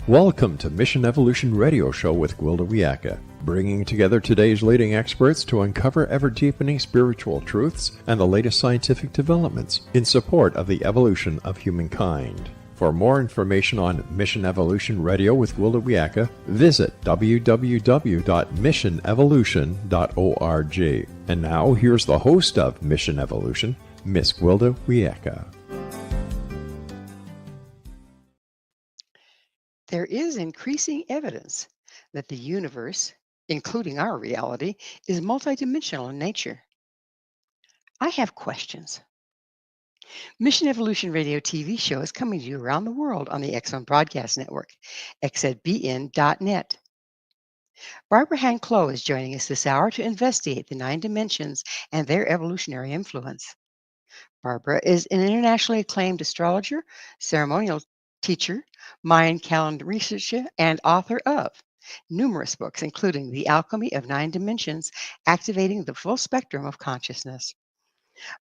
Welcome to Mission Evolution Radio Show with Gwilda Wiyaka, bringing together today's leading experts to uncover ever-deepening spiritual truths and the latest scientific developments in support of the evolution of humankind. For more information on Mission Evolution Radio with Gwilda Wiyaka, visit www.missionevolution.org. And now, here's the host of Mission Evolution, Miss Gwilda Wiyaka. There is increasing evidence that the universe, including our reality, is multidimensional in nature. I have questions. Mission Evolution Radio TV show is coming to you around the world on the X1 Broadcast Network, xzbn.net. Barbara Hand Clow is joining us this hour to investigate the 9 dimensions and their evolutionary influence. Barbara is an internationally acclaimed astrologer, ceremonial teacher, Mayan Calendar researcher, and author of numerous books, including The Alchemy of 9 Dimensions, Activating the Full Spectrum of Consciousness.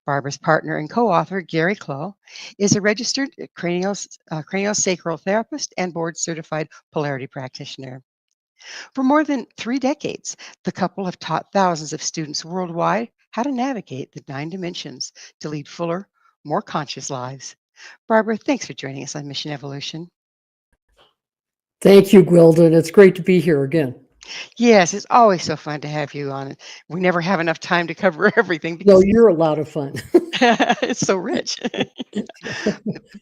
Barbara's partner and co-author, Gerry Clow, is a registered craniosacral therapist and board-certified polarity practitioner. For more than 3 decades, the couple have taught thousands of students worldwide how to navigate the 9 dimensions to lead fuller, more conscious lives. Barbara, thanks for joining us on Mission Evolution. Thank you, Gwilda, and it's great to be here again. Yes, it's always so fun to have you on. We never have enough time to cover everything. No, you're a lot of fun. It's so rich.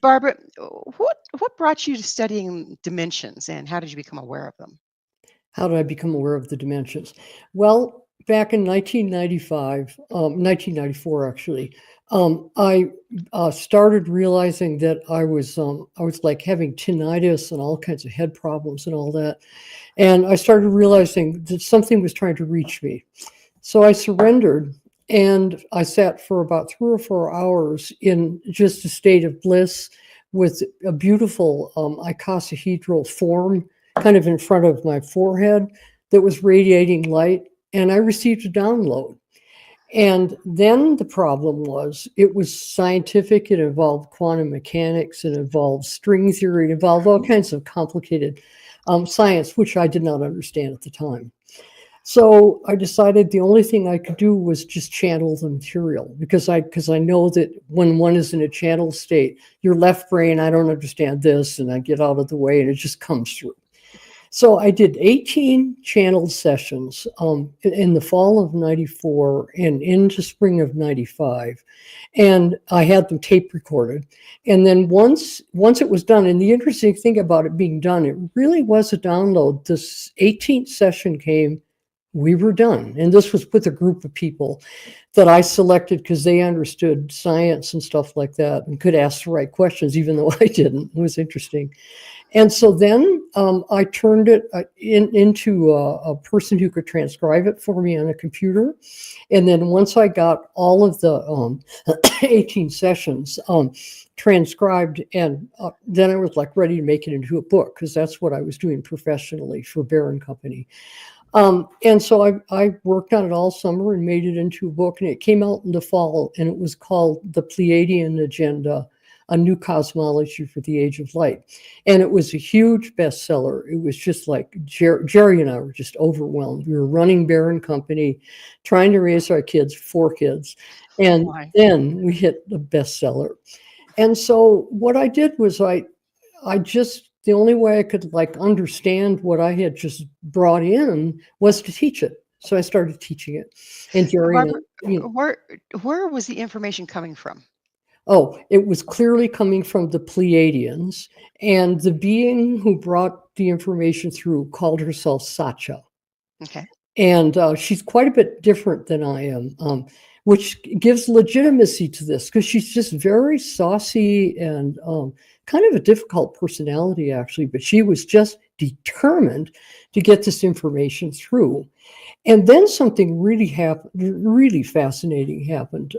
Barbara, what brought you to studying dimensions, and how did you become aware of them? How did I become aware of the dimensions? Well, back in 1994, actually, I started realizing that I was like having tinnitus and all kinds of head problems and all that. And I started realizing that something was trying to reach me. So I surrendered, and I sat for about 3 or 4 hours in just a state of bliss with a beautiful icosahedral form kind of in front of my forehead that was radiating light. And I received a download. And then the problem was, it was scientific. It involved quantum mechanics. It involved string theory. It involved all kinds of complicated science, which I did not understand at the time. So I decided the only thing I could do was just channel the material, because I know that when one is in a channel state, your left brain, I don't understand this, and I get out of the way, and it just comes through. So I did 18 channeled sessions in the fall of 94 and into spring of 95. And I had them tape recorded. And then once it was done, and the interesting thing about it being done, it really was a download. This 18th session came, we were done. And this was with a group of people that I selected because they understood science and stuff like that and could ask the right questions, even though I didn't. It was interesting. And so then I turned it into a person who could transcribe it for me on a computer. And then once I got all of the 18 sessions transcribed, and then I was like ready to make it into a book, because that's what I was doing professionally for Bear & Company. And so I worked on it all summer and made it into a book, and it came out in the fall, and it was called The Pleiadian Agenda, A New Cosmology for the Age of Light. And it was a huge bestseller. It was just like Gerry and I were just overwhelmed. We were running Bear & Company, trying to raise our kids, 4 kids. And then we hit the bestseller. And so what I did was I just, the only way I could like understand what I had just brought in was to teach it. So I started teaching it. And Gerry, Barbara, where was the information coming from? Oh, it was clearly coming from the Pleiadians, and the being who brought the information through called herself Sacha. Okay. And she's quite a bit different than I am, which gives legitimacy to this, because she's just very saucy and kind of a difficult personality, actually. But she was just determined to get this information through. And then something really fascinating happened.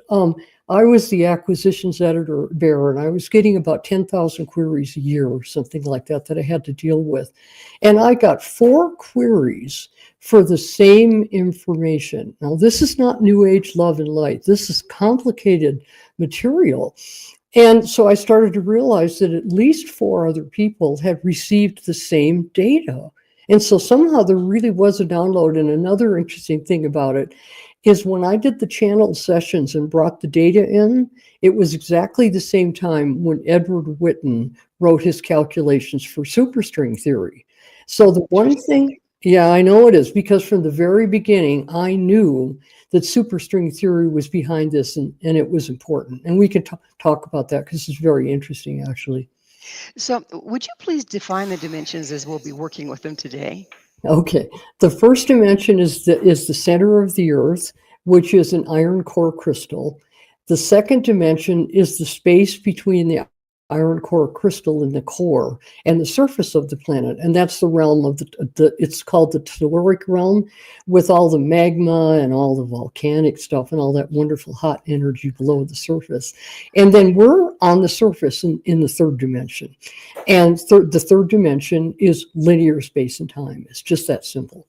I was the acquisitions editor at Bear, and I was getting about 10,000 queries a year or something like that I had to deal with. And I got 4 queries for the same information. Now, this is not New Age love and light. This is complicated material. And so I started to realize that at least 4 other people had received the same data. And so somehow there really was a download. And another interesting thing about it is when I did the channel sessions and brought the data in, it was exactly the same time when Edward Witten wrote his calculations for superstring theory. So the one thing, yeah, I know it is, because from the very beginning, I knew that superstring theory was behind this, and it was important. And we can talk about that because it's very interesting, actually. So, would you please define the dimensions as we'll be working with them today? Okay, the first dimension is the center of the Earth, which is an iron core crystal. The second dimension is the space between the iron core crystal and the core and the surface of the planet, and that's the realm of it's called the telluric realm, with all the magma and all the volcanic stuff and all that wonderful hot energy below the surface. And then we're on the surface in the third dimension, and the third dimension is linear space and time. It's just that simple.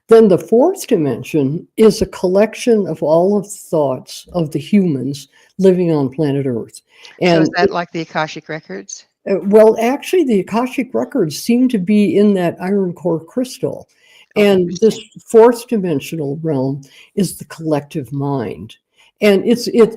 Then the fourth dimension is a collection of all of the thoughts of the humans living on planet Earth. So, is And that like the Akashic records? well, actually, the Akashic records seem to be in that iron core crystal. Oh, And this interesting. fourth dimensional realm is the collective mind. And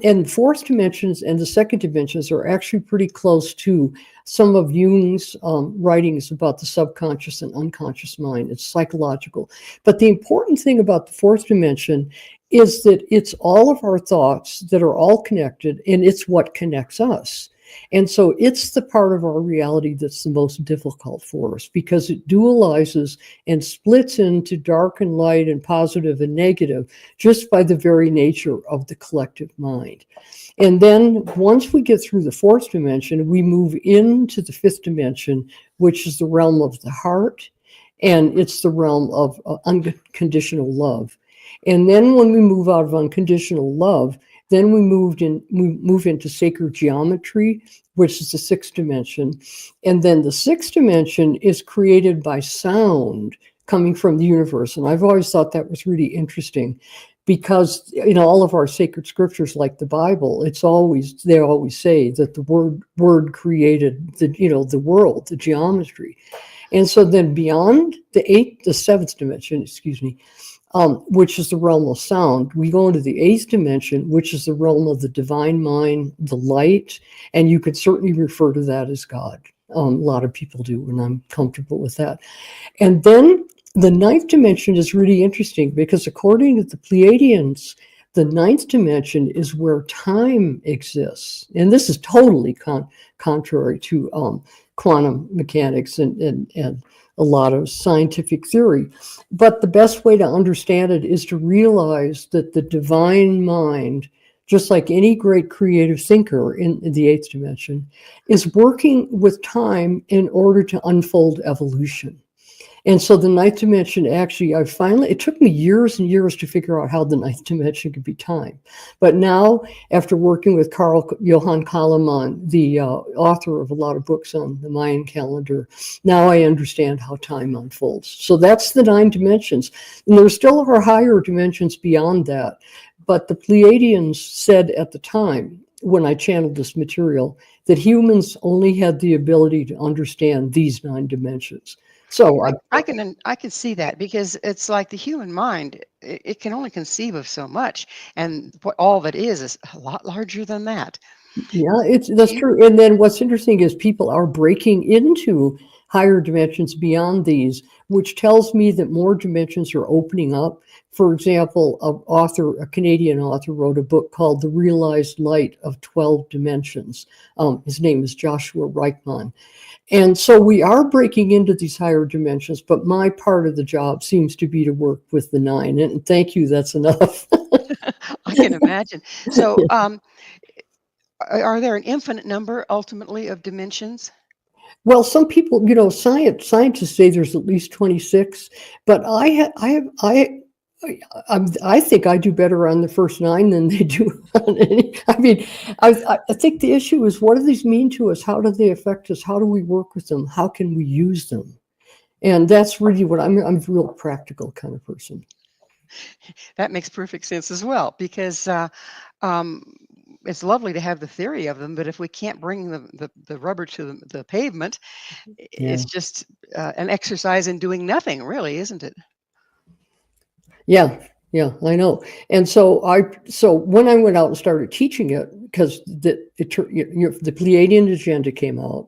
and fourth dimensions and the second dimensions are actually pretty close to some of Jung's writings about the subconscious and unconscious mind. It's psychological. But the important thing about the fourth dimension is that it's all of our thoughts that are all connected, and it's what connects us. And so it's the part of our reality that's the most difficult for us, because it dualizes and splits into dark and light and positive and negative just by the very nature of the collective mind. And then once we get through the fourth dimension, we move into the fifth dimension, which is the realm of the heart, and it's the realm of unconditional love. And then when we move out of unconditional love, then we move into sacred geometry, which is the sixth dimension. And then the sixth dimension is created by sound coming from the universe. And I've always thought that was really interesting, because all of our sacred scriptures, like the Bible, they always say that the word created the world, the geometry. And so then beyond the seventh dimension, which is the realm of sound, we go into the eighth dimension, which is the realm of the divine mind, the light, and you could certainly refer to that as God. A lot of people do, and I'm comfortable with that. And then the ninth dimension is really interesting, because according to the Pleiadians, the ninth dimension is where time exists. And this is totally contrary to quantum mechanics and a lot of scientific theory. But the best way to understand it is to realize that the divine mind, just like any great creative thinker in the eighth dimension, is working with time in order to unfold evolution. And so the ninth dimension, actually, it took me years and years to figure out how the ninth dimension could be time. But now, after working with Carl Johann Kalaman, the author of a lot of books on the Mayan calendar, now I understand how time unfolds. So that's the 9 dimensions. And there still are higher dimensions beyond that. But the Pleiadians said at the time, when I channeled this material, that humans only had the ability to understand these 9 dimensions. So I can see that, because it's like the human mind, it can only conceive of so much, and what all of it is a lot larger than that. yeah, that's true. And then what's interesting is people are breaking into higher dimensions beyond these, which tells me that more dimensions are opening up. For example, a Canadian author wrote a book called The Realized Light of 12 Dimensions. His name is Joshua Reichman. And so we are breaking into these higher dimensions, but my part of the job seems to be to work with the 9. And thank you, that's enough. I can imagine. So, are there an infinite number ultimately of dimensions? Well, some people, scientists say there's at least 26, but I think I do better on the first 9 than they do on any. I mean, I think the issue is, what do these mean to us? How do they affect us? How do we work with them? How can we use them? And that's really what I'm a real practical kind of person. That makes perfect sense as well, because it's lovely to have the theory of them, but if we can't bring the rubber to the pavement, Yeah. it's just an exercise in doing nothing, really, isn't it? Yeah, yeah, I know. And so when I went out and started teaching it, because the Pleiadian agenda came out,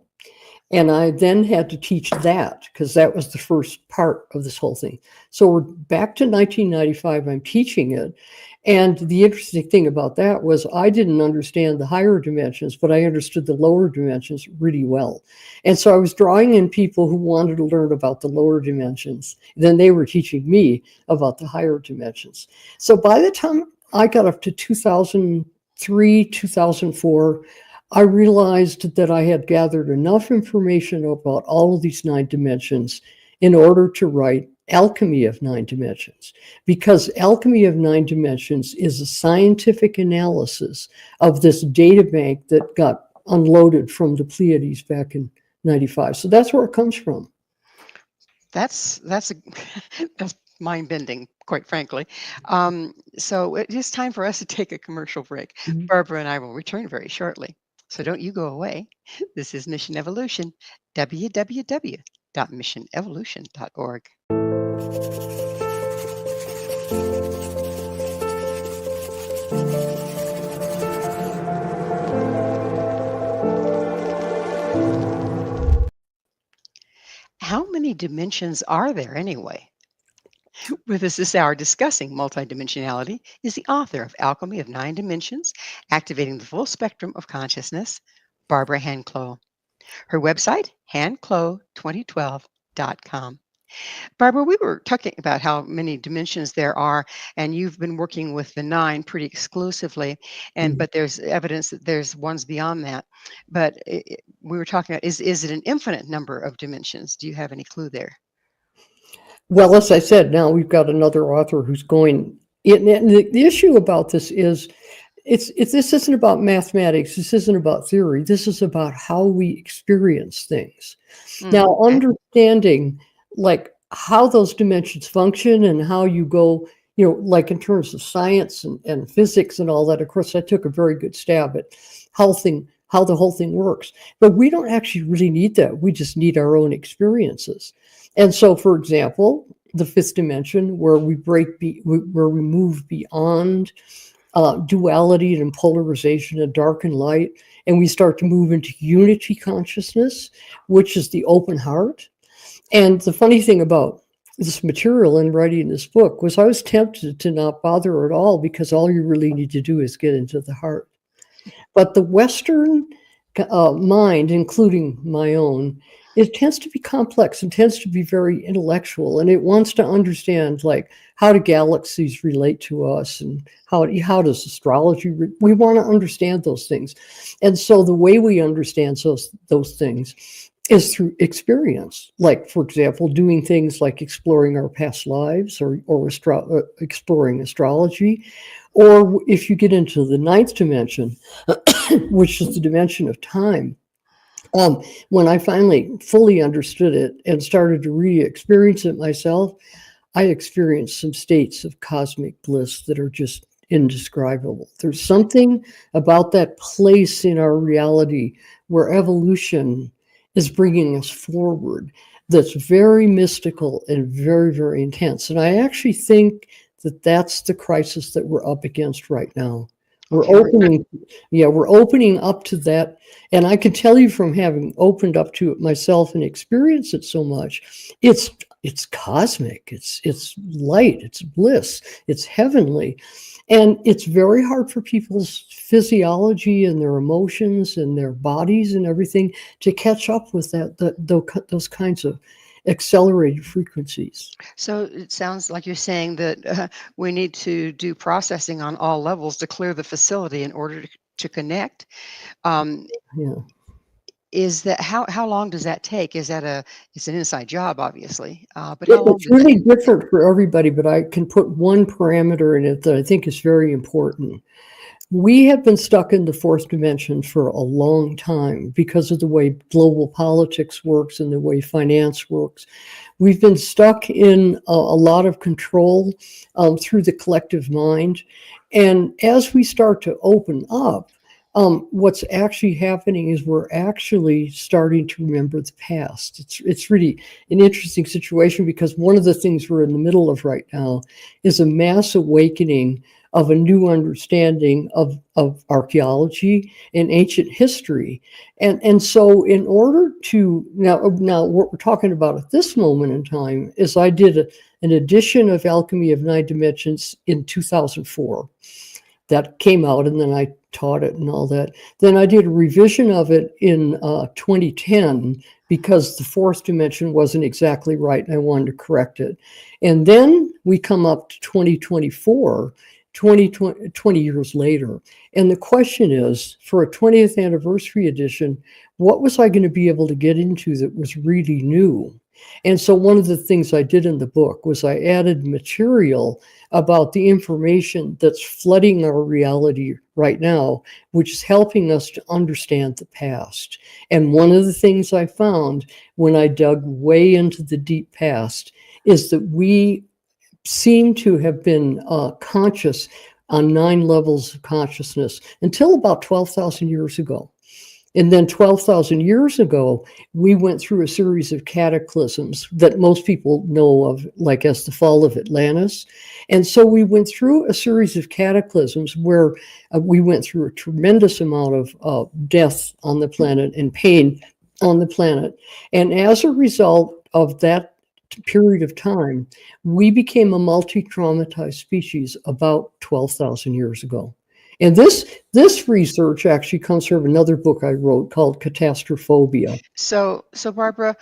and I then had to teach that because that was the first part of this whole thing. So we're back to 1995. I'm teaching it. And the interesting thing about that was I didn't understand the higher dimensions, but I understood the lower dimensions really well. And so I was drawing in people who wanted to learn about the lower dimensions. Then they were teaching me about the higher dimensions. So by the time I got up to 2003, 2004, I realized that I had gathered enough information about all of these 9 dimensions in order to write Alchemy of 9 Dimensions, because Alchemy of 9 Dimensions is a scientific analysis of this data bank that got unloaded from the Pleiades back in 95. So that's where it comes from. That's that's mind bending, quite frankly. So it is time for us to take a commercial break. Mhm. Barbara and I will return very shortly. So don't you go away. This is Mission Evolution, www.missionevolution.org. How many dimensions are there anyway? With us this hour discussing multidimensionality is the author of Alchemy of 9 Dimensions, Activating the Full Spectrum of Consciousness, Barbara Hand Clow. Her website, handclow2012.com. Barbara, we were talking about how many dimensions there are, and you've been working with the 9 pretty exclusively, but there's evidence that there's ones beyond that. But we were talking about, is it an infinite number of dimensions? Do you have any clue there? Well, as I said, now we've got another author who's going. The issue about this is, this isn't about mathematics. This isn't about theory. This is about how we experience things. Now, Okay. understanding like how those dimensions function and how you go, like in terms of science and physics and all that. Of course, I took a very good stab at how the whole thing works. But we don't actually really need that. We just need our own experiences. And so, for example, the 5th dimension, where we move beyond duality and polarization and dark and light, and we start to move into unity consciousness, which is the open heart. And the funny thing about this material and writing this book was I was tempted to not bother at all, because all you really need to do is get into the heart. But the Western mind, including my own, it tends to be complex and tends to be very intellectual, and it wants to understand like how do galaxies relate to us, and how does astrology we want to understand those things. And so the way we understand those things is through experience, like, for example, doing things like exploring our past lives, or exploring astrology. Or if you get into the 9th dimension, which is the dimension of time, when I finally fully understood it and started to really experience it myself, I experienced some states of cosmic bliss that are just indescribable. There's something about that place in our reality where evolution is bringing us forward that's very mystical and very, very intense. And I actually think that that's the crisis that we're up against right now. We're opening up to that. And I can tell you, from having opened up to it myself and experienced it so much, it's cosmic, it's light, it's bliss, it's heavenly. And it's very hard for people's physiology and their emotions and their bodies and everything to catch up with those kinds of accelerated frequencies. So it sounds like you're saying that we need to do processing on all levels to clear the facility in order to connect. Yeah. Is that how long does that take? It's an inside job, obviously, but how long It's does really that? different for everybody, but I can put one parameter in it that I think is very important. We have been stuck in the 4th dimension for a long time because of the way global politics works and the way finance works. We've been stuck in a lot of control through the collective mind. And as we start to open up, what's actually happening is we're actually starting to remember the past. It's really an interesting situation, because one of the things we're in the middle of right now is a mass awakening of a new understanding of archaeology and ancient history. And so in order to, now what we're talking about at this moment in time is I did an edition of Alchemy of Nine Dimensions in 2004. That came out, and then I taught it and all that. Then I did a revision of it in 2010, because the fourth dimension wasn't exactly right, and I wanted to correct it. And then we come up to 2024, 20 years later. And the question is, for a 20th anniversary edition, what was I going to be able to get into that was really new? And so one of the things I did in the book was I added material about the information that's flooding our reality right now, which is helping us to understand the past. And one of the things I found when I dug way into the deep past is that we seem to have been conscious on 9 levels of consciousness until about 12,000 years ago. And then 12,000 years ago, we went through a series of cataclysms that most people know of, like as the fall of Atlantis. And so we went through a series of cataclysms where we went through a tremendous amount of death on the planet and pain on the planet. And as a result of that period of time, we became a multi-traumatized species about 12,000 years ago. And this research actually comes from another book I wrote called Catastrophobia. So Barbara,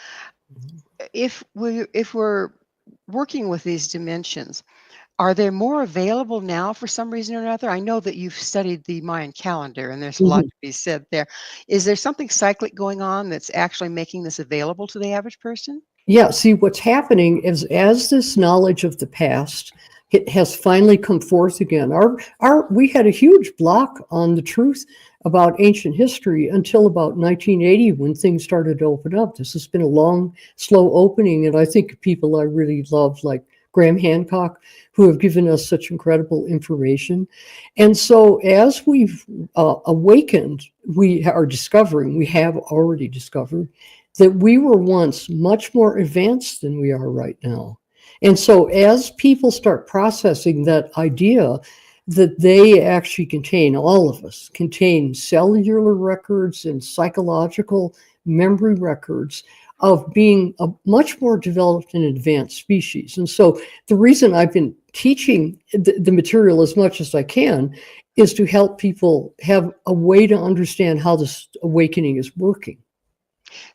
if we're working with these dimensions, are there more available now for some reason or another? I know that you've studied the Mayan calendar, and there's a lot to be said there. Is there something cyclic going on that's actually making this available to the average person? Yeah, see, what's happening is, as this knowledge of the past, it has finally come forth again. We had a huge block on the truth about ancient history until about 1980, when things started to open up. This has been a long, slow opening, and I think people I really love, like Graham Hancock, who have given us such incredible information. And so as we've awakened, we have already discovered that we were once much more advanced than we are right now. And so as people start processing that idea that they actually contain, all of us contain cellular records and psychological memory records of being a much more developed and advanced species. And so the reason I've been teaching the material as much as I can is to help people have a way to understand how this awakening is working.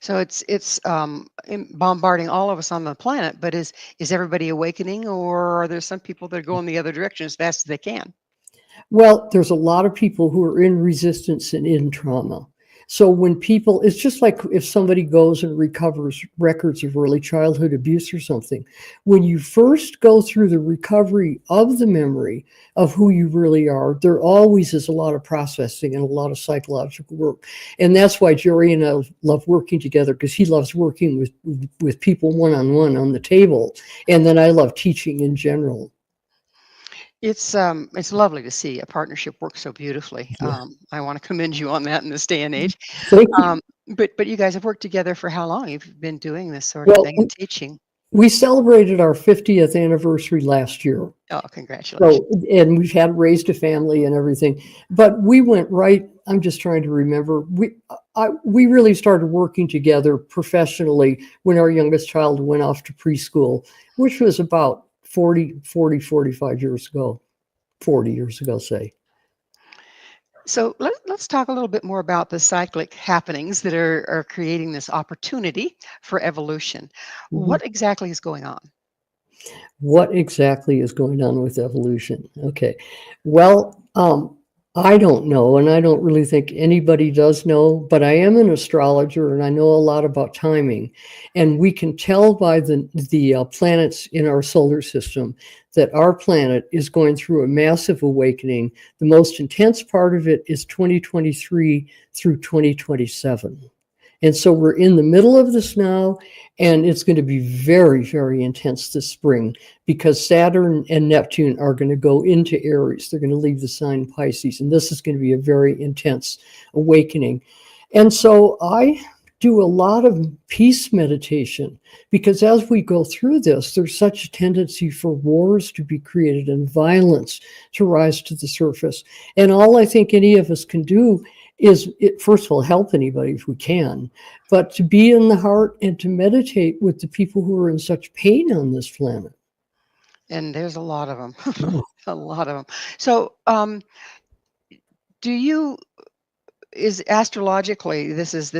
So it's bombarding all of us on the planet, but is everybody awakening, or are there some people that are going the other direction as fast as they can? Well, there's a lot of people who are in resistance and in trauma. So when people, it's just like if somebody goes and recovers records of early childhood abuse or something. When you first go through the recovery of the memory of who you really are, there always is a lot of processing and a lot of psychological work. And that's why Gerry and I love working together, because he loves working with people one-on-one on the table. And then I love teaching in general. It's lovely to see a partnership work so beautifully. Yeah. I want to commend you on that in this day and age. Thank you. But you guys have worked together for how long? You've been doing this sort of thing and teaching. We celebrated our 50th anniversary last year. Oh, congratulations. So, and we've raised a family and everything, but we went right, I'm just trying to remember, we really started working together professionally when our youngest child went off to preschool, which was about 45 years ago, 40 years ago, say. So let's talk a little bit more about the cyclic happenings that are creating this opportunity for evolution. What exactly is going on? What exactly is going on with evolution? Okay. Well, I don't know, and I don't really think anybody does know, but I am an astrologer and I know a lot about timing. And we can tell by the planets in our solar system that our planet is going through a massive awakening. The most intense part of it is 2023 through 2027. And so we're in the middle of this now, and it's going to be very, very intense this spring because Saturn and Neptune are going to go into Aries. They're going to leave the sign Pisces, and this is going to be a very intense awakening. And so I do a lot of peace meditation because as we go through this, there's such a tendency for wars to be created and violence to rise to the surface. And all I think any of us can do is, first of all, help anybody if we can, but to be in the heart and to meditate with the people who are in such pain on this planet. And there's a lot of them, Oh. a lot of them. So, do you? Is astrologically this is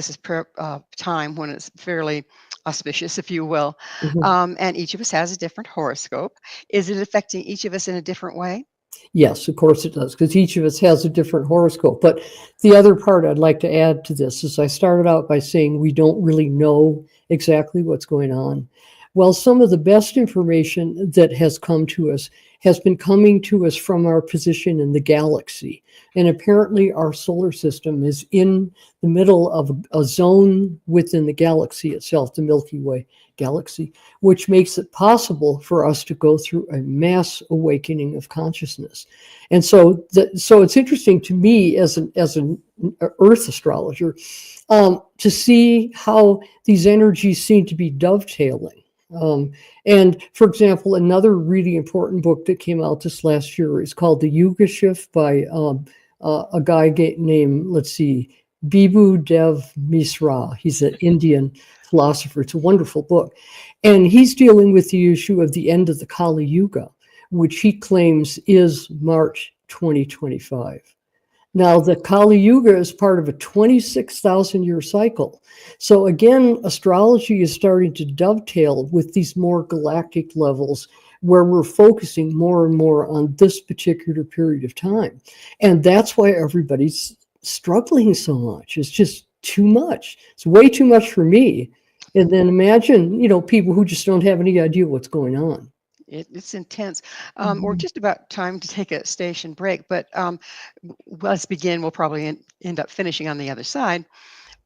time when it's fairly auspicious, if you will, Mhm. and each of us has a different horoscope. Is it affecting each of us in a different way? Yes, of course it does, because each of us has a different horoscope. But the other part I'd like to add to this is I started out by saying we don't really know exactly what's going on. Well, some of the best information that has come to us has been coming to us from our position in the galaxy. And apparently our solar system is in the middle of a zone within the galaxy itself, the Milky Way galaxy, which makes it possible for us to go through a mass awakening of consciousness. And so it's interesting to me as an Earth astrologer to see how these energies seem to be dovetailing. And for example, another really important book that came out this last year is called The Yuga Shift by a guy named, Bibhu Dev Misra. He's an Indian philosopher. It's a wonderful book. And he's dealing with the issue of the end of the Kali Yuga, which he claims is March 2025. Now, the Kali Yuga is part of a 26,000 year cycle. So again, astrology is starting to dovetail with these more galactic levels where we're focusing more and more on this particular period of time. And that's why everybody's struggling so much. It's just too much. It's way too much for me. And then imagine, people who just don't have any idea what's going on. It's intense. We're just about time to take a station break, but let's begin. We'll probably end up finishing on the other side.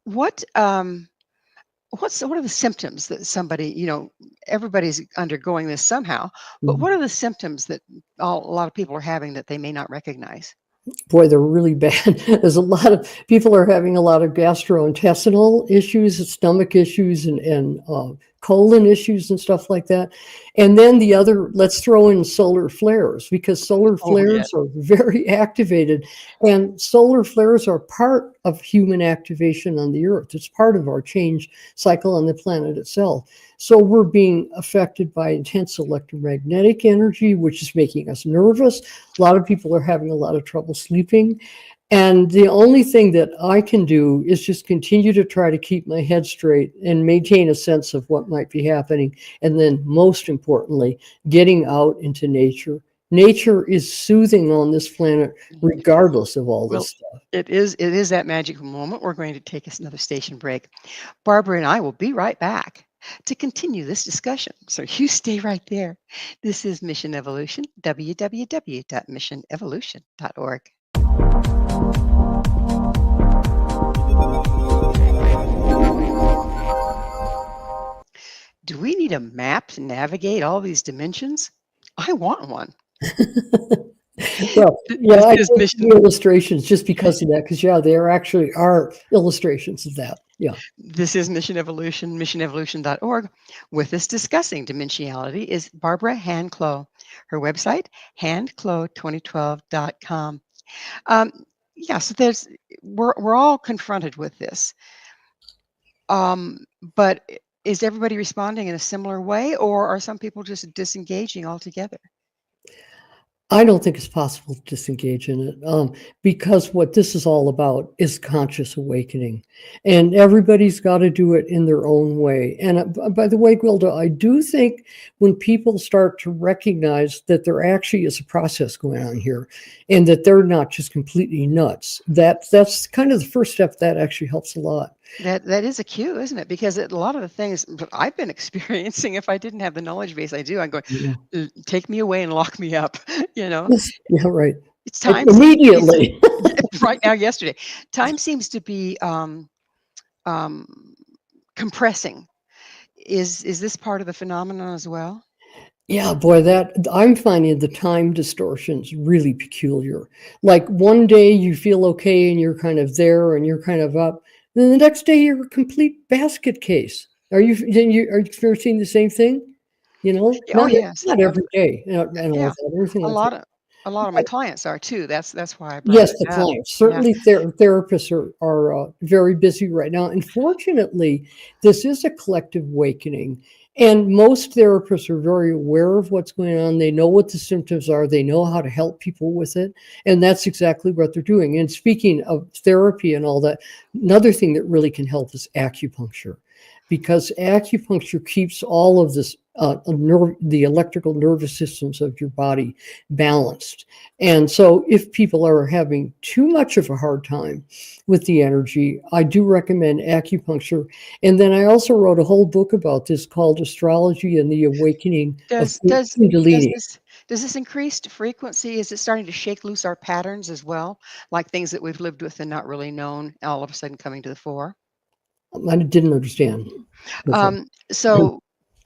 What are the symptoms that somebody, everybody's undergoing this somehow, but what are the symptoms that a lot of people are having that they may not recognize? Boy, they're really bad. There's a lot of people are having a lot of gastrointestinal issues, stomach issues, and colon issues and stuff like that. And then let's throw in solar flares, because solar flares are very activated, and solar flares are part of human activation on the Earth. It's part of our change cycle on the planet itself. So we're being affected by intense electromagnetic energy, which is making us nervous. A lot of people are having a lot of trouble sleeping. And the only thing that I can do is just continue to try to keep my head straight and maintain a sense of what might be happening. And then most importantly, getting out into nature. Nature is soothing on this planet regardless of all this stuff. It is that magical moment. We're going to take another station break. Barbara and I will be right back to continue this discussion. So you stay right there. This is Mission Evolution, www.missionevolution.org. Do we need a map to navigate all these dimensions? I want one. Well, yeah, I think the illustrations just because of that, because there actually are illustrations of that. Yeah. This is Mission Evolution, missionevolution.org. With us discussing dimensionality is Barbara Hand Clow. Her website, handclow2012.com. So we're all confronted with this. But is everybody responding in a similar way, or are some people just disengaging altogether? I don't think it's possible to disengage in it because what this is all about is conscious awakening, and everybody's got to do it in their own way. And by the way, Gwilda, I do think when people start to recognize that there actually is a process going on here and that they're not just completely nuts, that's kind of the first step. That actually helps a lot. That is a cue, isn't it? Because a lot of the things I've been experiencing, if I didn't have the knowledge base I do, I'm going, take me away and lock me up, Yeah, right. It's time immediately. Right now, yesterday. Time seems to be compressing. Is this part of the phenomenon as well? Yeah, boy, that I'm finding the time distortions really peculiar. Like one day you feel okay and you're kind of there and you're kind of up. Then the next day you're a complete basket case. Are you experiencing the same thing? You know, Oh yes. not every day, and all Yeah. that, everything A like that. lot of a lot of my clients are too. That's why I brought Yes, it the up. clients. Yeah. Certainly, therapists are very busy right now. Unfortunately, this is a collective awakening, and most therapists are very aware of what's going on. They know what the symptoms are. They know how to help people with it, and that's exactly what they're doing. And speaking of therapy and all that, another thing that really can help is acupuncture, because acupuncture keeps all of this the electrical nervous systems of your body balanced. And so if people are having too much of a hard time with the energy, I do recommend acupuncture. And then I also wrote a whole book about this called Astrology and the Awakening of Does does does Kundalini. this increased frequency, is it starting to shake loose our patterns as well? Like things that we've lived with and not really known all of a sudden coming to the fore? I didn't understand. Okay. So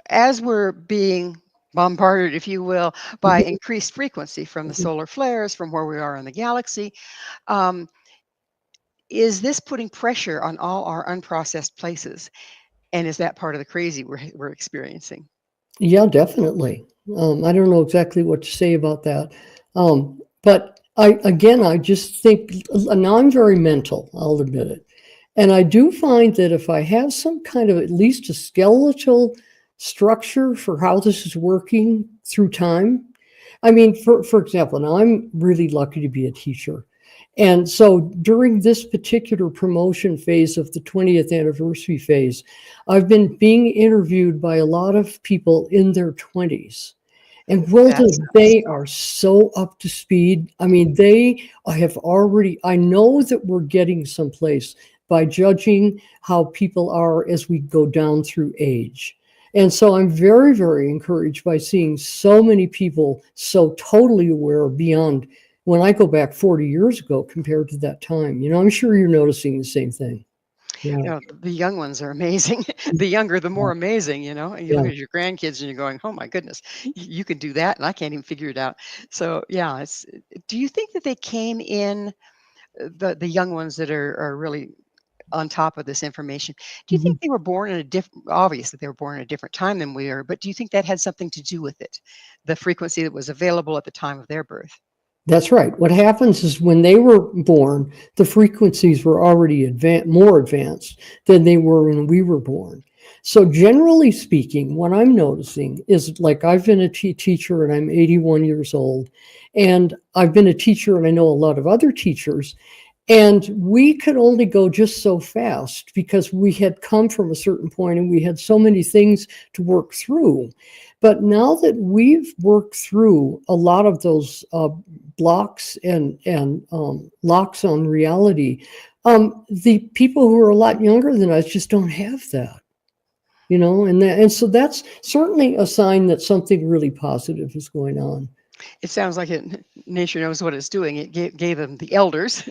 as we're being bombarded, if you will, by Mhm. increased frequency from the solar flares, from where we are in the galaxy, um, is this putting pressure on all our unprocessed places? And is that part of the crazy we're experiencing? Yeah, definitely. I don't know exactly what to say about that. But I just think now I'm very mental, I'll admit it. And I do find that if I have some kind of at least a skeletal structure for how this is working through time, I mean, for example, now I'm really lucky to be a teacher. And so during this particular promotion phase of the 20th anniversary phase, I've been being interviewed by a lot of people in their 20s. And Gwilda, That sounds they are so up to speed. I mean, they have already, I know that we're getting someplace by judging how people are as we go down through age. And so I'm very, very encouraged by seeing so many people so totally aware beyond when I go back 40 years ago compared to that time. You know, I'm sure you're noticing the same thing. Yeah. you know, the young ones are amazing. The younger, the more amazing, you know. And you look Yeah. at your grandkids and you're going, "Oh my goodness, you can do that," and I can't even figure it out. So yeah, it's. Do you think that they came in the young ones that are really on top of this information? Do you think Mhm. they were born in a different? Obviously, they were born in a different time than we are, but do you think that had something to do with it, the frequency that was available at the time of their birth? That's right. What happens is when they were born, the frequencies were already more advanced than they were when we were born. So generally speaking, what I'm noticing is like I've been a teacher and I'm 81 years old, and I've been a teacher and I know a lot of other teachers, and we could only go just so fast because we had come from a certain point and we had so many things to work through. But now that we've worked through a lot of those blocks and locks on reality, the people who are a lot younger than us just don't have that, you know, and so that's certainly a sign that something really positive is going on. It sounds like it, nature knows what it's doing. It gave them the elders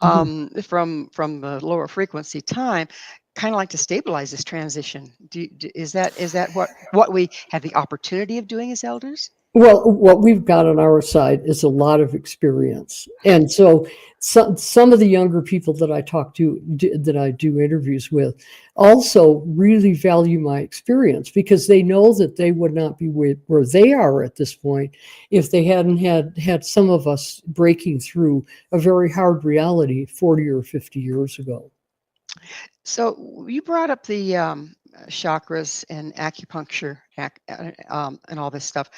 Mhm. from the lower frequency time, kind of like to stabilize this transition. Is that what we have the opportunity of doing as elders? Well, what we've got on our side is a lot of experience. And so some of the younger people that I talk to, that I do interviews with, also really value my experience because they know that they would not be where they are at this point if they hadn't had some of us breaking through a very hard reality 40 or 50 years ago. So you brought up the chakras and acupuncture and all this stuff.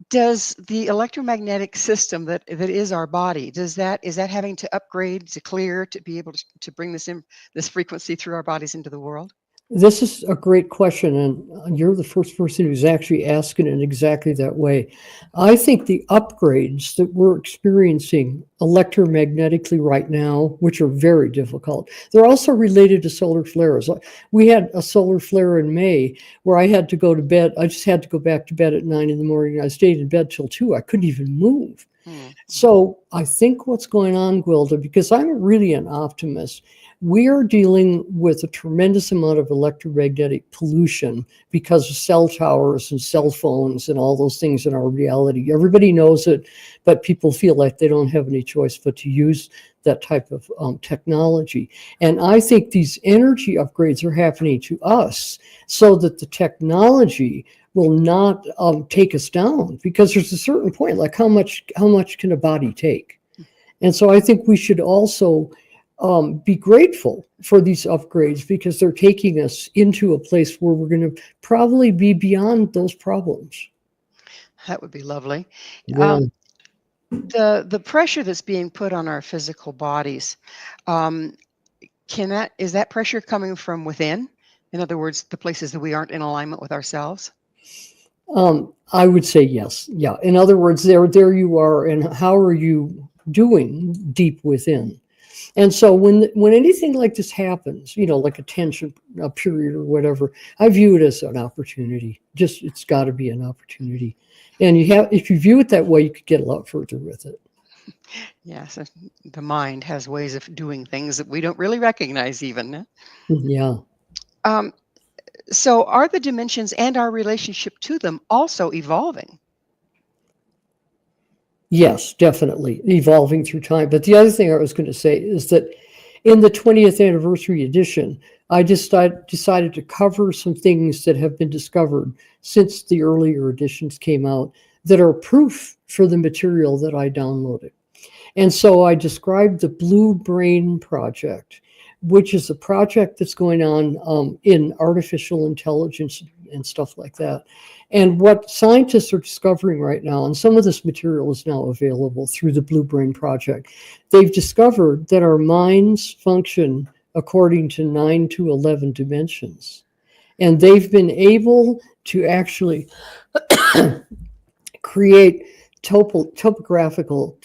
Does the electromagnetic system that is our body, is that having to upgrade to clear to be able to bring this frequency through our bodies into the world? This is a great question, and you're the first person who's actually asking it in exactly that way. I think the upgrades that we're experiencing electromagnetically right now, which are very difficult, they're also related to solar flares. We had a solar flare in May where I had to go to bed. I just had to go back to bed at 9 in the morning. I stayed in bed till 2. I couldn't even move. Hmm. So I think what's going on, Gwilda, because I'm really an optimist, we are dealing with a tremendous amount of electromagnetic pollution because of cell towers and cell phones and all those things in our reality. Everybody knows it, but people feel like they don't have any choice but to use that type of technology. And I think these energy upgrades are happening to us so that the technology will not take us down, because there's a certain point, like how much can a body take? And so I think we should also be grateful for these upgrades, because they're taking us into a place where we're going to probably be beyond those problems. That would be lovely. Yeah. The pressure that's being put on our physical bodies, um, is that pressure coming from within? In other words, the places that we aren't in alignment with ourselves? I would say yes. Yeah. In other words, there you are, and how are you doing deep within? And so when anything like this happens, like a tension period or whatever, I view it as an opportunity. Just, it's got to be an opportunity. And if you view it that way, you could get a lot further with it. Yes, the mind has ways of doing things that we don't really recognize even. Yeah. Um, so are the dimensions and our relationship to them also evolving? Yes, definitely evolving through time. But the other thing I was going to say is that in the 20th anniversary edition, I just decided to cover some things that have been discovered since the earlier editions came out that are proof for the material that I downloaded. And so I described the Blue Brain Project, which is a project that's going on in artificial intelligence and stuff like that. And what scientists are discovering right now, and some of this material is now available through the Blue Brain Project, they've discovered that our minds function according to 9 to 11 dimensions. And they've been able to actually create topographical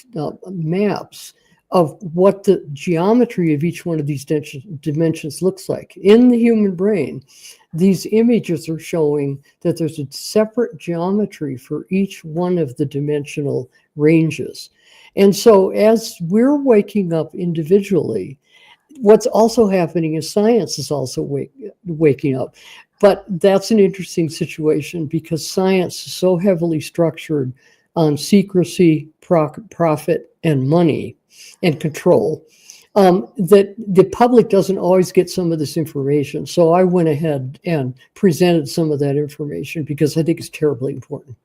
maps of what the geometry of each one of these dimensions looks like. In the human brain, these images are showing that there's a separate geometry for each one of the dimensional ranges. And so as we're waking up individually, what's also happening is science is also waking up. But that's an interesting situation, because science is so heavily structured on secrecy, profit, and money and control, that the public doesn't always get some of this information. So I went ahead and presented some of that information because I think it's terribly important.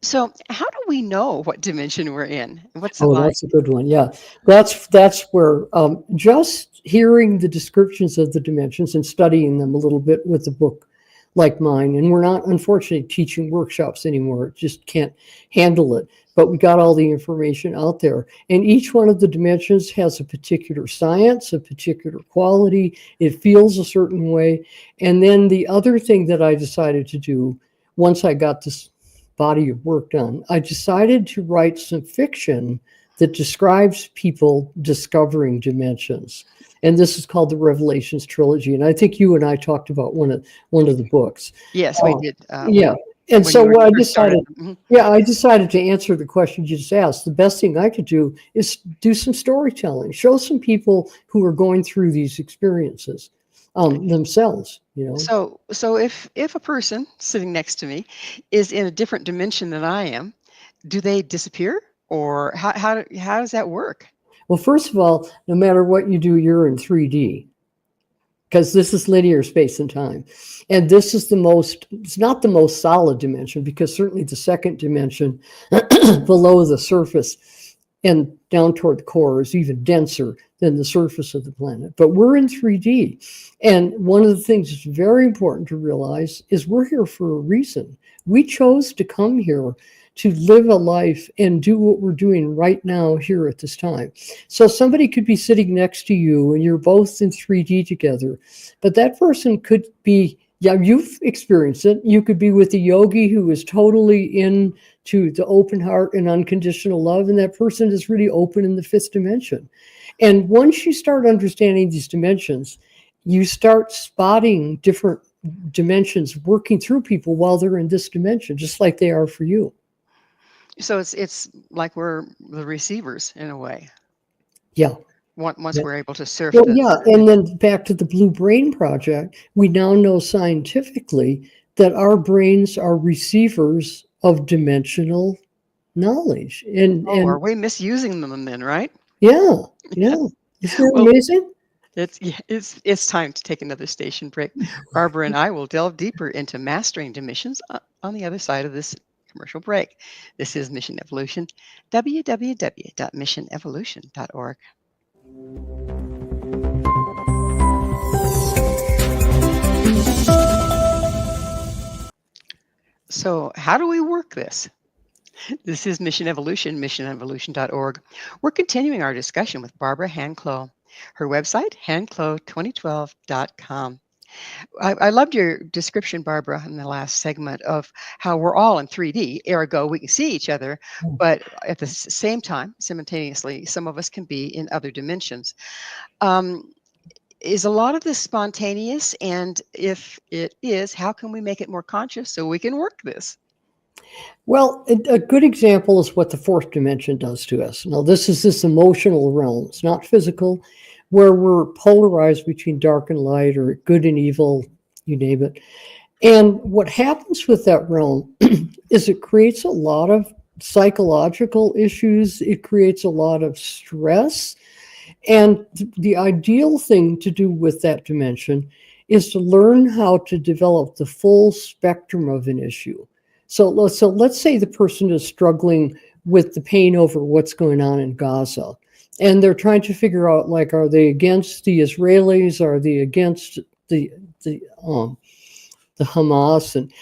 So how do we know what dimension we're in? What's it Oh, like? that's a good one. Yeah, that's where just hearing the descriptions of the dimensions and studying them a little bit with a book like mine, and we're not, unfortunately, teaching workshops anymore. It just can't handle it. But we got all the information out there, and each one of the dimensions has a particular science, a particular quality. It feels a certain way. And then the other thing that I decided to do, once I got this body of work done, I decided to write some fiction that describes people discovering dimensions. And this is called the Revelations Trilogy. And I think you and I talked about one of the books. Yes, we did. Yeah. And so what I decided, Mhm. I decided to answer the question you just asked. The best thing I could do is do some storytelling, show some people who are going through these experiences themselves, So if a person sitting next to me is in a different dimension than I am, do they disappear, or how does that work? Well, first of all, no matter what you do, you're in 3D, because this is linear space and time. And this is it's not the most solid dimension, because certainly the second dimension below the surface and down toward the core is even denser than the surface of the planet. But we're in 3D. And one of the things that's very important to realize is we're here for a reason. We chose to come here to live a life and do what we're doing right now here at this time. So somebody could be sitting next to you and you're both in 3D together, but that person could be, you've experienced it. You could be with a yogi who is totally into the open heart and unconditional love, and that person is really open in the fifth dimension. And once you start understanding these dimensions, you start spotting different dimensions working through people while they're in this dimension, just like they are for you. So it's like we're the receivers in a way. Yeah. Once Yeah. we're able to surf Well, the yeah, and then back to the Blue Brain Project, we now know scientifically that our brains are receivers of dimensional knowledge. oh, are And we misusing them then, right? yeah, yeah. Isn't that Well, amazing? it's time to take another station break. Barbara and I will delve deeper into mastering dimensions on the other side of this commercial break. This is Mission Evolution, www.missionevolution.org. So, how do we work this? This is Mission Evolution, missionevolution.org. We're continuing our discussion with Barbara Hand Clow. Her website, handclow2012.com. I loved your description, Barbara, in the last segment of how we're all in 3D, ergo, we can see each other, but at the same time, simultaneously, some of us can be in other dimensions. Is a lot of this spontaneous? And if it is, how can we make it more conscious so we can work this? Well, a good example is what the fourth dimension does to us. Now, this is this emotional realm. It's not physical, where we're polarized between dark and light or good and evil, you name it. And what happens with that realm is it creates a lot of psychological issues. It creates a lot of stress. And the ideal thing to do with that dimension is to learn how to develop the full spectrum of an issue. So let's say the person is struggling with the pain over what's going on in Gaza, and they're trying to figure out, like, are they against the Israelis? Are they against the Hamas? And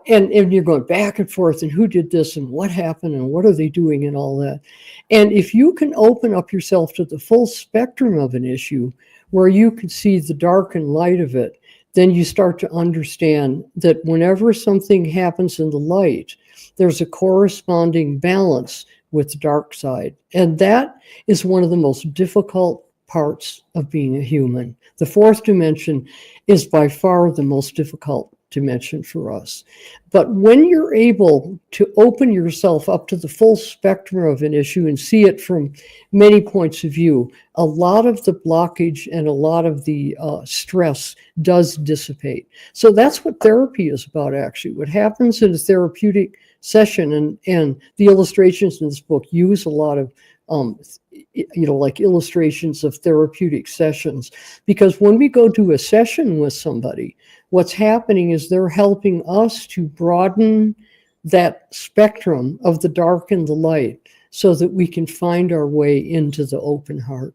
and you're going back and forth, and who did this, and what happened, and what are they doing, and all that. And if you can open up yourself to the full spectrum of an issue, where you can see the dark and light of it, then you start to understand that whenever something happens in the light, there's a corresponding balance with the dark side. And that is one of the most difficult parts of being a human. The fourth dimension is by far the most difficult dimension for us. But when you're able to open yourself up to the full spectrum of an issue and see it from many points of view, a lot of the blockage and a lot of the stress does dissipate. So that's what therapy is about, actually. What happens in a therapeutic session, and the illustrations in this book use a lot of like illustrations of therapeutic sessions, because when we go to a session with somebody, what's happening is they're helping us to broaden that spectrum of the dark and the light so that we can find our way into the open heart.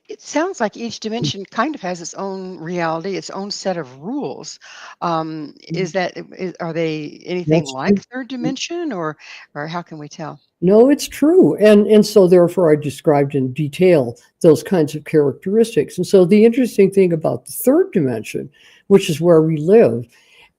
It sounds like each dimension kind of has its own reality, its own set of rules. Are they anything That's like true. third dimension, or how can we tell? No, it's true. And so therefore I described in detail those kinds of characteristics. And so the interesting thing about the third dimension, which is where we live,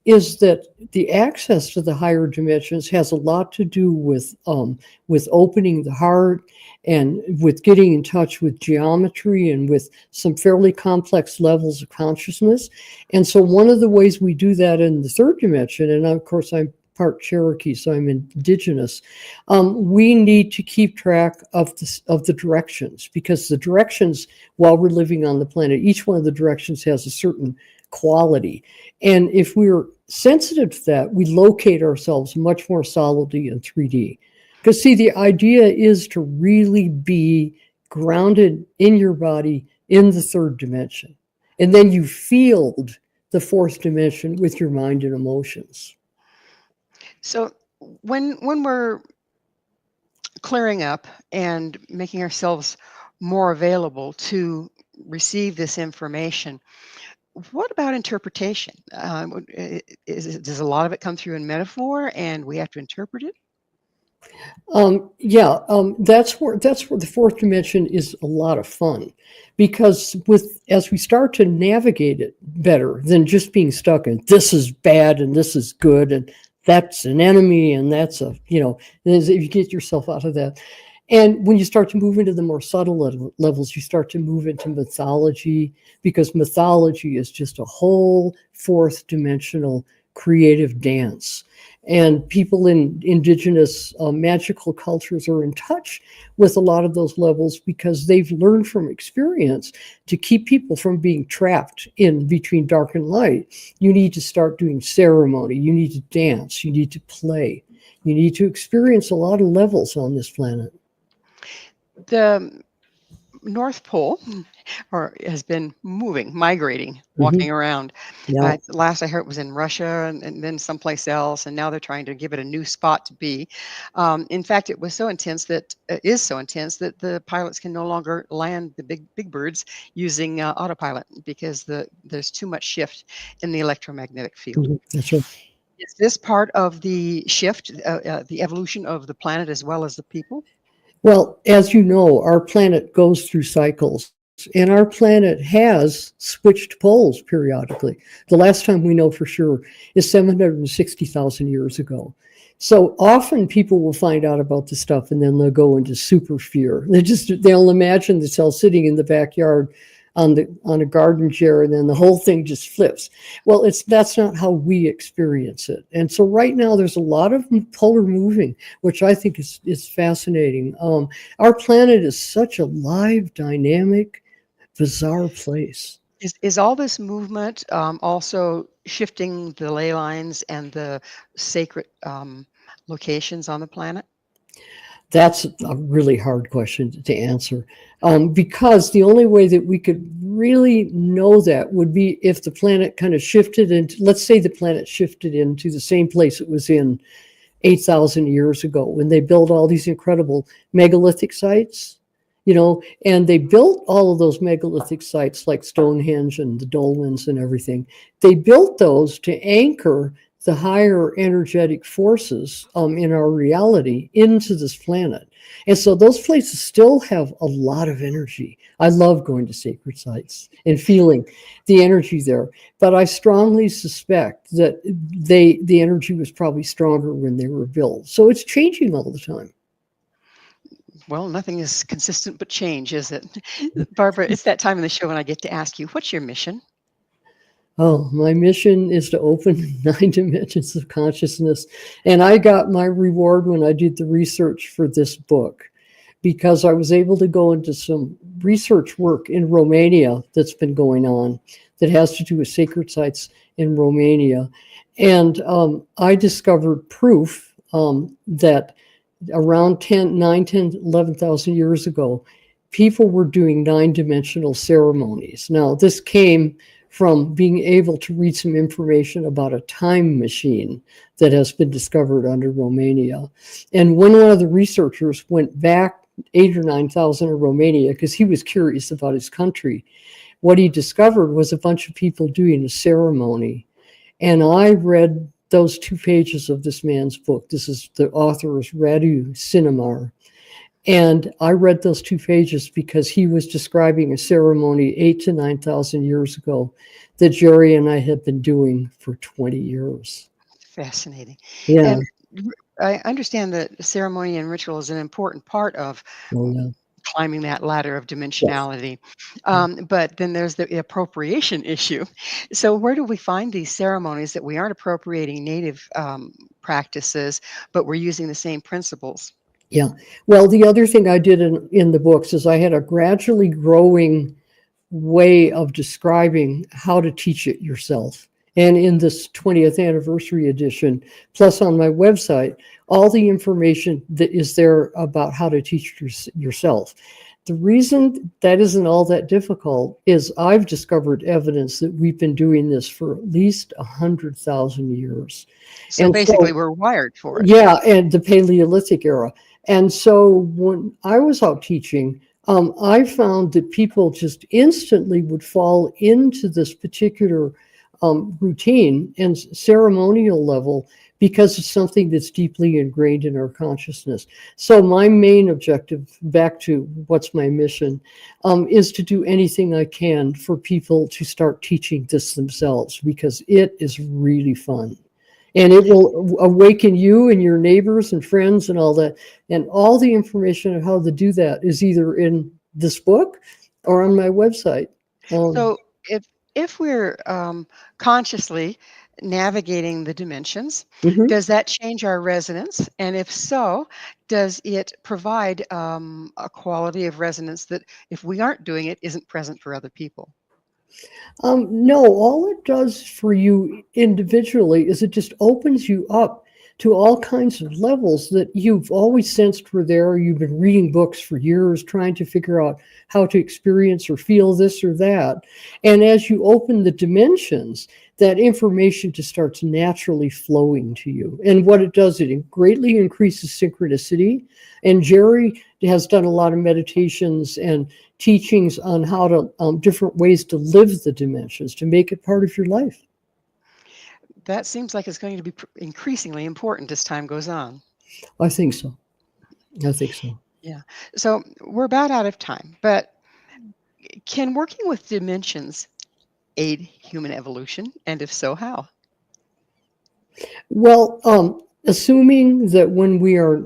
is that the access to the higher dimensions has a lot to do with opening the heart and with getting in touch with geometry and with some fairly complex levels of consciousness. And so one of the ways we do that in the third dimension, and of course I'm part Cherokee, so I'm indigenous, we need to keep track of the directions, because the directions, while we're living on the planet, each one of the directions has a certain quality. And if we're sensitive to that, we locate ourselves much more solidly in 3D. Because see, the idea is to really be grounded in your body in the third dimension. And then you field the fourth dimension with your mind and emotions. So when we're clearing up and making ourselves more available to receive this information, what about interpretation? Does a lot of it come through in metaphor, and we have to interpret it? That's where the fourth dimension is a lot of fun, because as we start to navigate it better than just being stuck in this is bad and this is good and that's an enemy and that's if you get yourself out of that. And when you start to move into the more subtle levels, you start to move into mythology, because mythology is just a whole fourth dimensional creative dance. And people in indigenous magical cultures are in touch with a lot of those levels because they've learned from experience to keep people from being trapped in between dark and light. You need to start doing ceremony. You need to dance. You need to play. You need to experience a lot of levels on this planet. The North Pole has been migrating, walking around. Yeah. Last I heard it was in Russia and then someplace else, and now they're trying to give it a new spot to be. In fact, it is so intense that the pilots can no longer land the big birds using autopilot because there's too much shift in the electromagnetic field. That's right. Is this part of the shift, the evolution of the planet as well as the people? Well, as you know, our planet goes through cycles, and our planet has switched poles periodically. The last time we know for sure is 760,000 years ago. So often people will find out about this stuff and then they'll go into super fear. They'll imagine themselves sitting in the backyard on a garden chair, and then the whole thing just flips. Well, that's not how we experience it. And so right now there's a lot of polar moving, which I think is fascinating. Our planet is such a live, dynamic, bizarre place. Is all this movement also shifting the ley lines and the sacred locations on the planet? That's a really hard question to answer, because the only way that we could really know that would be if the planet kind of shifted into, let's say the planet shifted into the same place it was in 8,000 years ago when they built all these incredible megalithic sites, and they built all of those megalithic sites like Stonehenge and the dolmens and everything. They built those to anchor the higher energetic forces in our reality into this planet. And so those places still have a lot of energy. I love going to sacred sites and feeling the energy there. But I strongly suspect that the energy was probably stronger when they were built. So it's changing all the time. Well, nothing is consistent but change, is it? Barbara, it's that time in the show when I get to ask you, what's your mission? Oh, my mission is to open 9 dimensions of consciousness. And I got my reward when I did the research for this book, because I was able to go into some research work in Romania that's been going on that has to do with sacred sites in Romania. And I discovered proof that around 11,000 years ago, people were doing 9-dimensional ceremonies. Now, this came from being able to read some information about a time machine that has been discovered under Romania. And when one of the researchers went back 8,000 or 9,000 in Romania, because he was curious about his country, what he discovered was a bunch of people doing a ceremony. And I read those 2 pages of this man's book. The author is Radu Sinemar. And I read those 2 pages because he was describing a ceremony 8,000 to 9,000 years ago that Gerry and I had been doing for 20 years. Fascinating. Yeah. And I understand that ceremony and ritual is an important part of climbing that ladder of dimensionality. But then there's the appropriation issue. So where do we find these ceremonies that we aren't appropriating native practices, but we're using the same principles? Yeah. Well, the other thing I did in the books is I had a gradually growing way of describing how to teach it yourself. And in this 20th anniversary edition, plus on my website, all the information that is there about how to teach yourself. The reason that isn't all that difficult is I've discovered evidence that we've been doing this for at least 100,000 years. So basically we're wired for it. Yeah, and the Paleolithic era. And so when I was out teaching, I found that people just instantly would fall into this particular routine and ceremonial level because it's something that's deeply ingrained in our consciousness. So my main objective, back to what's my mission, is to do anything I can for people to start teaching this themselves, because it is really fun. And it will awaken you and your neighbors and friends and all that. And all the information on how to do that is either in this book or on my website. So if we're consciously navigating the dimensions. Mhm. Does that change our resonance? And if so, does it provide a quality of resonance that, if we aren't doing it, isn't present for other people? No, all it does for you individually is it just opens you up to all kinds of levels that you've always sensed were there. You've been reading books for years trying to figure out how to experience or feel this or that. And as you open the dimensions, that information just starts naturally flowing to you. And what it does, it greatly increases synchronicity. And Gerry has done a lot of meditations and teachings on how to different ways to live the dimensions to make it part of your life. That seems like it's going to be increasingly important as time goes on. I think so. I think so. Yeah. So we're about out of time, but can working with dimensions aid human evolution? And if so, how? Well, assuming that when we are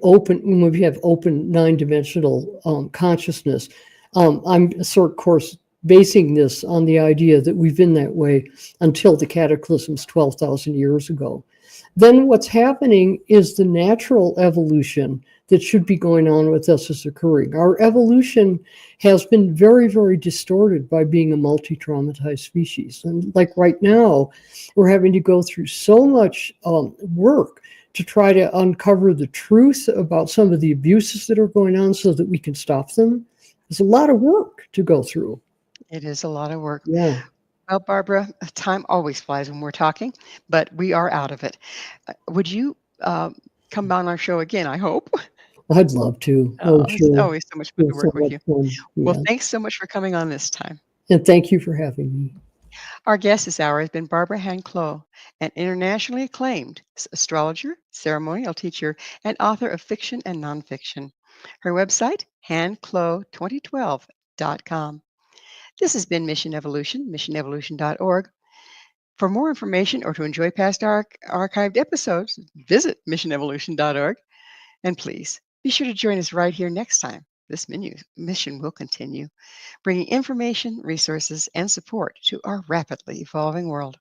open, when we have open nine-dimensional consciousness, I'm sort of course basing this on the idea that we've been that way until the cataclysms 12,000 years ago. Then what's happening is the natural evolution that should be going on with us is occurring. Our evolution has been very, very distorted by being a multi-traumatized species. And like right now, we're having to go through so much work to try to uncover the truth about some of the abuses that are going on so that we can stop them. There's a lot of work to go through. It is a lot of work. Yeah, Well, Barbara, time always flies when we're talking, but we are out of it. Would you come on our show again, I hope? I'd love to. Oh, It's sure. always so much fun to It's so work with much you. fun. Well, Yeah. thanks so much for coming on this time. And thank you for having me. Our guest this hour has been Barbara Hand Clow, an internationally acclaimed astrologer, ceremonial teacher, and author of fiction and nonfiction. Her website, handclow2012.com. This has been Mission Evolution, missionevolution.org. For more information or to enjoy past archived episodes, visit missionevolution.org. And please be sure to join us right here next time. This mission will continue, bringing information, resources, and support to our rapidly evolving world.